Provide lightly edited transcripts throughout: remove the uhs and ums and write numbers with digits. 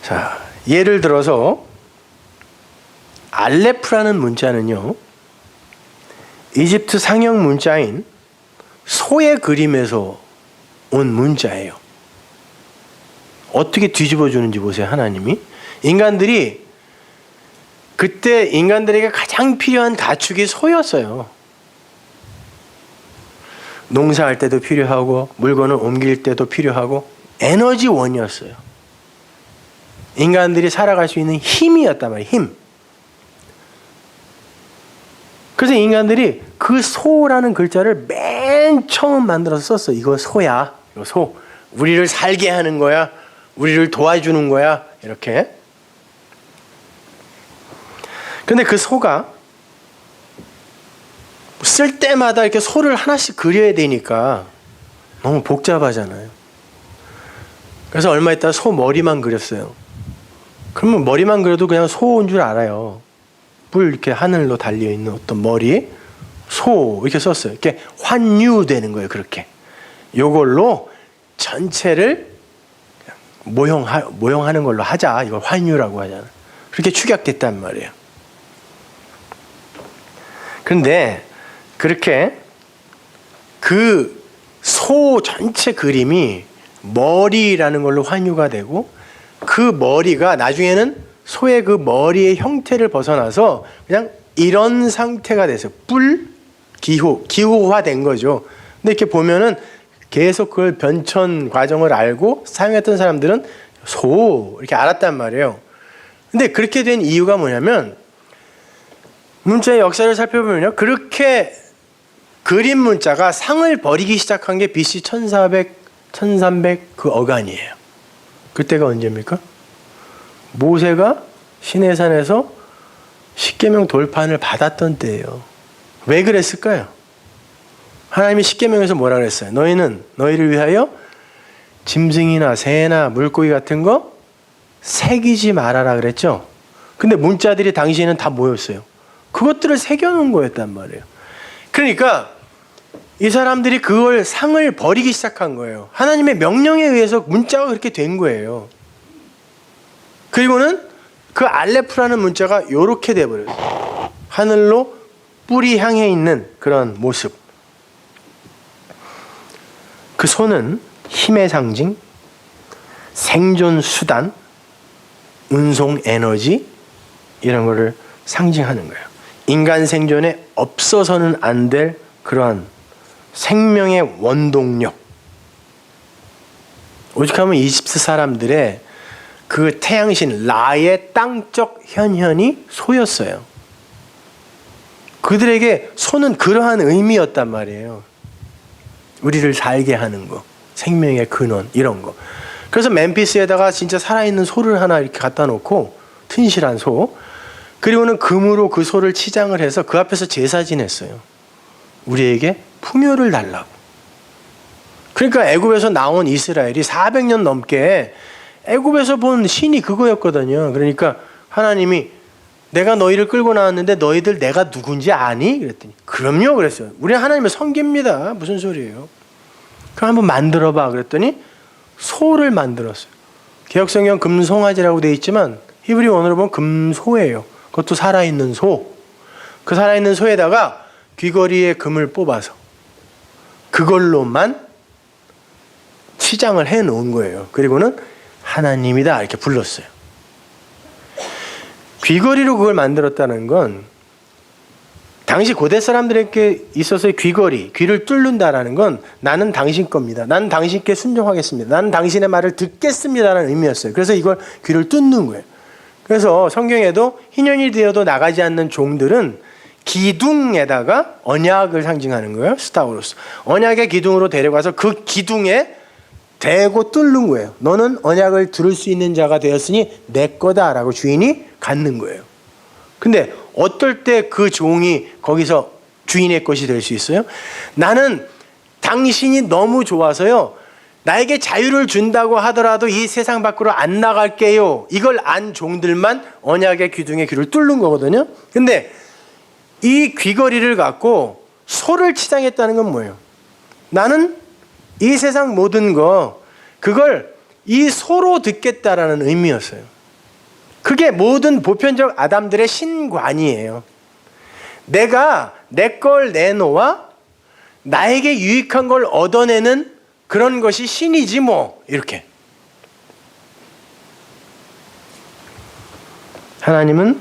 자, 예를 들어서 알레프라는 문자는요, 이집트 상형 문자인 소의 그림에서 온 문자예요. 어떻게 뒤집어 주는지 보세요. 하나님이 그때 인간들에게 가장 필요한 가축이 소였어요. 농사할 때도 필요하고 물건을 옮길 때도 필요하고 에너지원이었어요. 인간들이 살아갈 수 있는 힘이었단 말이에요. 힘. 그래서 인간들이 그 소라는 글자를 맨 처음 만들어서 썼어. 이거 소야. 이거 소. 우리를 살게 하는 거야. 우리를 도와주는 거야. 이렇게. 근데 그 소가 쓸 때마다 이렇게 소를 하나씩 그려야 되니까 너무 복잡하잖아요. 그래서 얼마 있다가 소 머리만 그렸어요. 그러면 머리만 그려도 그냥 소인 줄 알아요. 뿔 이렇게 하늘로 달려있는 어떤 머리, 소 이렇게 썼어요. 이렇게 환유되는 거예요. 그렇게. 요걸로 전체를 모형하는 걸로 하자. 이걸 환유라고 하잖아. 그렇게 축약됐단 말이에요. 근데 그렇게 그 소 전체 그림이 머리라는 걸로 환유가 되고 그 머리가 나중에는 소의 그 머리의 형태를 벗어나서 그냥 이런 상태가 됐어요. 기호화된 거죠. 근데 이렇게 보면은 계속 그걸 변천 과정을 알고 사용했던 사람들은 소 이렇게 알았단 말이에요. 근데 그렇게 된 이유가 뭐냐면 문자의 역사를 살펴보면요. 그렇게 그림 문자가 상을 버리기 시작한 게 BC 1300 그 어간이에요. 그때가 언제입니까? 모세가 시내산에서 십계명 돌판을 받았던 때예요. 왜 그랬을까요? 하나님이 십계명에서 뭐라 그랬어요? 너희는 너희를 위하여 짐승이나 새나 물고기 같은 거 새기지 말아라 그랬죠? 근데 문자들이 당시에는 다 뭐였어요? 그것들을 새겨놓은 거였단 말이에요. 그러니까 이 사람들이 그걸 상을 버리기 시작한 거예요. 하나님의 명령에 의해서 문자가 그렇게 된 거예요. 그리고는 그 알레프라는 문자가 이렇게 돼버렸어요. 하늘로 뿔이 향해 있는 그런 모습. 그 소는 힘의 상징, 생존 수단, 운송 에너지 이런 거를 상징하는 거예요. 인간 생존에 없어서는 안 될 그러한 생명의 원동력. 오죽하면 이집트 사람들의 그 태양신 라의 땅적 현현이 소였어요. 그들에게 소는 그러한 의미였단 말이에요. 우리를 살게 하는 거, 생명의 근원 이런 거. 그래서 멤피스에다가 진짜 살아있는 소를 하나 이렇게 갖다 놓고 튼실한 소. 그리고는 금으로 그 소를 치장을 해서 그 앞에서 제사 지냈어요. 우리에게 풍요를 달라고. 그러니까 애굽에서 나온 이스라엘이 400년 넘게 애굽에서 본 신이 그거였거든요. 그러니까 하나님이 내가 너희를 끌고 나왔는데 너희들 내가 누군지 아니? 그랬더니 그럼요 그랬어요. 우리는 하나님을 섬깁니다. 무슨 소리예요? 그럼 한번 만들어봐 그랬더니 소를 만들었어요. 개역성경 금송아지라고 되어 있지만 히브리 원어로 보면 금소예요. 그것도 살아있는 소. 그 살아있는 소에다가 귀걸이에 금을 뽑아서 그걸로만 치장을 해놓은 거예요. 그리고는 하나님이다 이렇게 불렀어요. 귀걸이로 그걸 만들었다는 건 당시 고대 사람들에게 있어서의 귀걸이, 귀를 뚫는다라는 건 나는 당신 겁니다. 나는 당신께 순종하겠습니다. 나는 당신의 말을 듣겠습니다라는 의미였어요. 그래서 이걸 귀를 뚫는 거예요. 그래서 성경에도 희년이 되어도 나가지 않는 종들은 기둥에다가 언약을 상징하는 거예요. 스타우로스. 언약의 기둥으로 데려가서 그 기둥에 대고 뚫는 거예요. 너는 언약을 들을 수 있는 자가 되었으니 내 거다라고 주인이 갖는 거예요. 근데 어떨 때 그 종이 거기서 주인의 것이 될 수 있어요? 나는 당신이 너무 좋아서요. 나에게 자유를 준다고 하더라도 이 세상 밖으로 안 나갈게요. 이걸 안 종들만 언약의 기둥에 귀를 뚫는 거거든요. 근데 이 귀걸이를 갖고 소를 치장했다는 건 뭐예요? 나는 이 세상 모든 거 그걸 이 소로 듣겠다라는 의미였어요. 그게 모든 보편적 아담들의 신관이에요. 내가 내 걸 내놓아 나에게 유익한 걸 얻어내는 그런 것이 신이지 뭐, 이렇게. 하나님은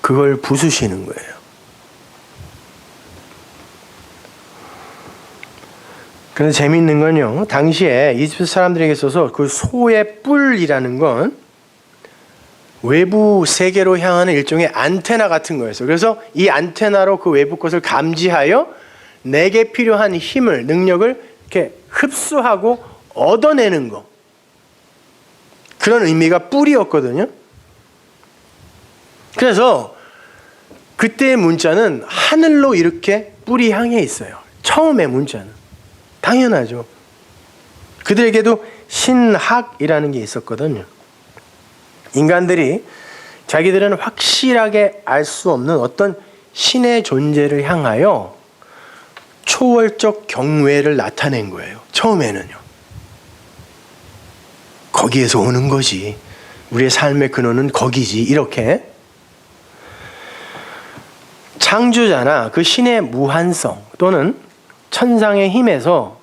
그걸 부수시는 거예요. 그런데 재미있는 건요, 당시에 이집트 사람들에게 있어서 그 소의 뿔이라는 건 외부 세계로 향하는 일종의 안테나 같은 거였어요. 그래서 이 안테나로 그 외부 것을 감지하여 내게 필요한 힘을, 능력을 이렇게 흡수하고 얻어내는 거. 그런 의미가 뿔이었거든요. 그래서 그때의 문자는 하늘로 이렇게 뿔이 향해 있어요. 처음의 문자는. 당연하죠. 그들에게도 신학이라는 게 있었거든요. 인간들이 자기들은 확실하게 알 수 없는 어떤 신의 존재를 향하여 초월적 경외를 나타낸 거예요. 처음에는요. 거기에서 오는 거지. 우리의 삶의 근원은 거기지. 이렇게. 창조자나 그 신의 무한성 또는 천상의 힘에서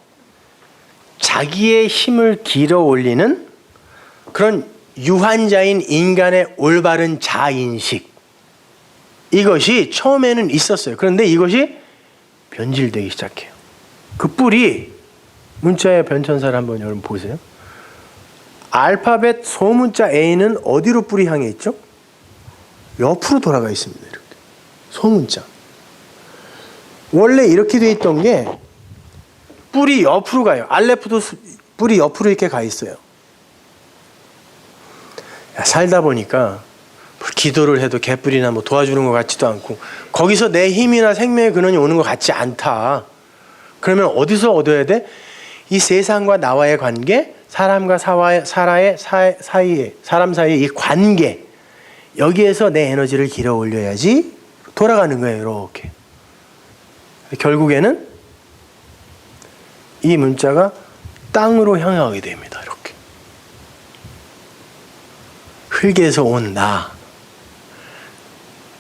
자기의 힘을 길어 올리는 그런 유한자인 인간의 올바른 자인식, 이것이 처음에는 있었어요. 그런데 이것이 변질되기 시작해요. 그 뿔이, 문자의 변천사를 한번 여러분 보세요. 알파벳 소문자 A는 어디로 뿔이 향해 있죠? 옆으로 돌아가 있습니다. 이렇게. 소문자. 원래 이렇게 돼 있던 게 뿔이 옆으로 가요. 알레프도 뿔이 옆으로 이렇게 가 있어요. 살다 보니까 기도를 해도 개뿔이나 뭐 도와주는 것 같지도 않고 거기서 내 힘이나 생명의 근원이 오는 것 같지 않다. 그러면 어디서 얻어야 돼? 이 세상과 나와의 관계, 사람과 사람 사이의 이 관계, 여기에서 내 에너지를 길어 올려야지 돌아가는 거예요. 이렇게. 결국에는 이 문자가 땅으로 향하게 됩니다. 이렇게. 흙에서 온 나,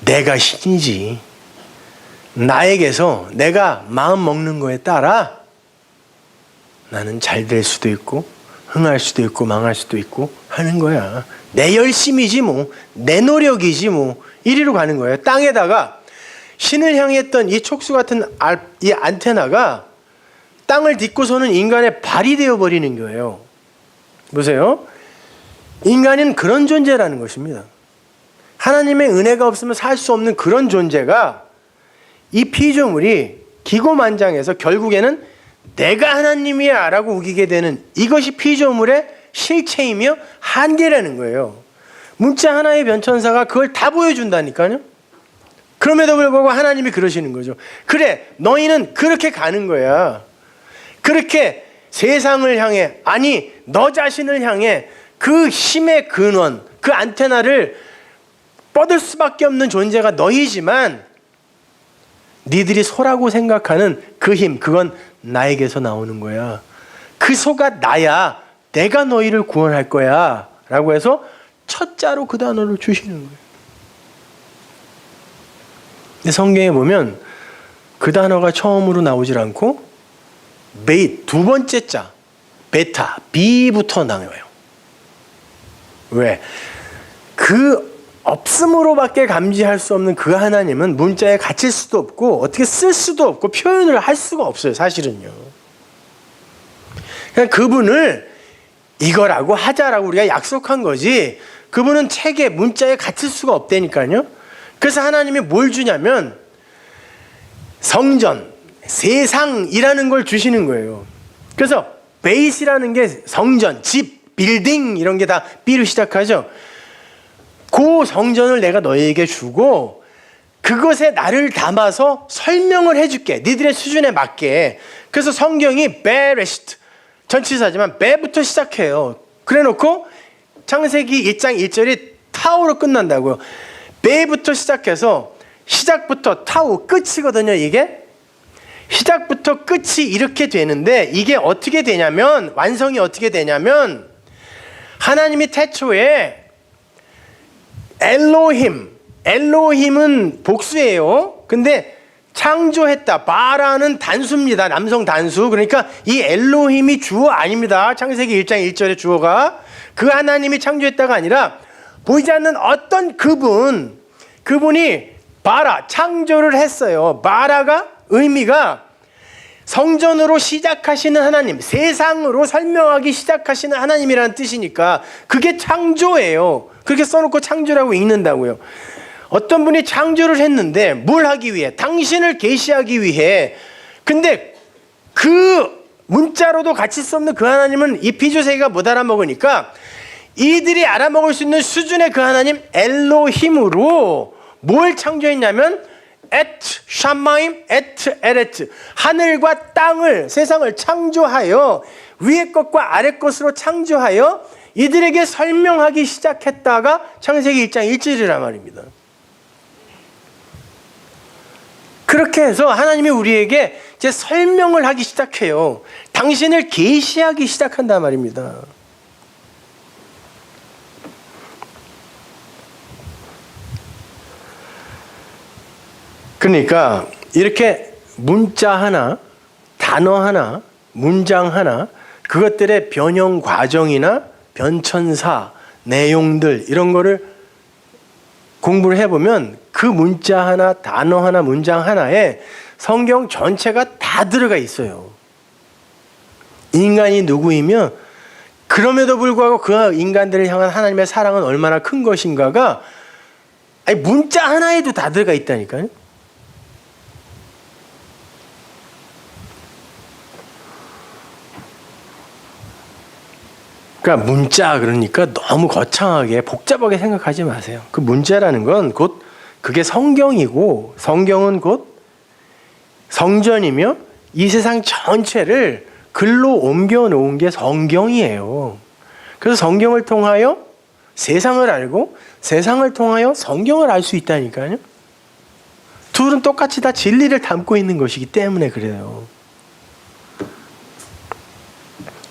내가 신이지. 나에게서 내가 마음 먹는 거에 따라 나는 잘 될 수도 있고 흥할 수도 있고 망할 수도 있고 하는 거야. 내 열심이지 뭐, 내 노력이지 뭐, 이리로 가는 거예요. 땅에다가 신을 향했던 이 촉수 같은 이 안테나가 땅을 딛고서는 인간의 발이 되어버리는 거예요. 보세요. 인간은 그런 존재라는 것입니다. 하나님의 은혜가 없으면 살 수 없는 그런 존재가 이 피조물이 기고만장해서 결국에는 내가 하나님이야 라고 우기게 되는, 이것이 피조물의 실체이며 한계라는 거예요. 문자 하나의 변천사가 그걸 다 보여준다니까요. 그럼에도 불구하고 하나님이 그러시는 거죠. 그래, 너희는 그렇게 가는 거야. 그렇게 세상을 향해, 아니 너 자신을 향해 그 힘의 근원, 그 안테나를 뻗을 수밖에 없는 존재가 너희지만 니들이 소라고 생각하는 그 힘, 그건 나에게서 나오는 거야. 그 소가 나야. 내가 너희를 구원할 거야 라고 해서 첫 자로 그 단어를 주시는 거예요. 근데 성경에 보면 그 단어가 처음으로 나오질 않고 두 번째 자, 베타, B부터 나와요. 왜? 그 없음으로밖에 감지할 수 없는 그 하나님은 문자에 갇힐 수도 없고 어떻게 쓸 수도 없고 표현을 할 수가 없어요. 사실은요. 그냥 그분을 이거라고 하자라고 우리가 약속한 거지, 그분은 책에 문자에 갇힐 수가 없다니까요. 그래서 하나님이 뭘 주냐면 성전, 세상이라는 걸 주시는 거예요. 그래서 베이스라는 게 성전, 집, 빌딩 이런 게 다 B로 시작하죠. 그 성전을 내가 너희에게 주고 그것에 나를 담아서 설명을 해줄게. 니들의 수준에 맞게. 그래서 성경이 베레시트, 전치사지만 베부터 시작해요. 그래놓고 창세기 1장 1절이 타우로 끝난다고요. 베부터 시작해서 시작부터 타우 끝이거든요. 이게 시작부터 끝이 이렇게 되는데, 이게 어떻게 되냐면, 완성이 어떻게 되냐면 하나님이 태초에 엘로힘은 복수예요. 근데 창조했다. 바라는 단수입니다. 남성 단수. 그러니까 이 엘로힘이 주어 아닙니다. 창세기 1장 1절의 주어가 그 하나님이 창조했다가 아니라 보이지 않는 어떤 그분이 바라 창조를 했어요. 바라가 의미가 성전으로 시작하시는 하나님, 세상으로 설명하기 시작하시는 하나님이라는 뜻이니까 그게 창조예요. 그렇게 써놓고 창조라고 읽는다고요. 어떤 분이 창조를 했는데 뭘 하기 위해? 당신을 계시하기 위해. 근데 그 문자로도 같이 수 없는 그 하나님은 이 피조세계가 못 알아먹으니까 이들이 알아먹을 수 있는 수준의 그 하나님 엘로힘으로 뭘 창조했냐면 에트 샤마임 에트 에레트 하늘과 땅을 세상을 창조하여 위의 것과 아래 것으로 창조하여 이들에게 설명하기 시작했다가 창세기 1장 1절이란 말입니다. 그렇게 해서 하나님이 우리에게 이제 설명을 하기 시작해요. 당신을 계시하기 시작한단 말입니다. 그러니까 이렇게 문자 하나, 단어 하나, 문장 하나 그것들의 변형 과정이나 변천사, 내용들 이런 거를 공부를 해보면 그 문자 하나, 단어 하나, 문장 하나에 성경 전체가 다 들어가 있어요. 인간이 누구이며 그럼에도 불구하고 그 인간들을 향한 하나님의 사랑은 얼마나 큰 것인가가 문자 하나에도 다 들어가 있다니까요. 그러니까 문자 그러니까 너무 거창하게 복잡하게 생각하지 마세요. 그 문자라는 건 곧 그게 성경이고 성경은 곧 성전이며 이 세상 전체를 글로 옮겨 놓은 게 성경이에요. 그래서 성경을 통하여 세상을 알고 세상을 통하여 성경을 알 수 있다니까요. 둘은 똑같이 다 진리를 담고 있는 것이기 때문에 그래요.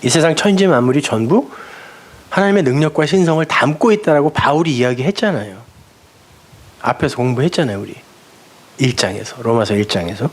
이 세상 천지 만물이 전부 하나님의 능력과 신성을 담고 있다라고 바울이 이야기했잖아요. 앞에서 공부했잖아요, 우리. 1장에서, 로마서 1장에서.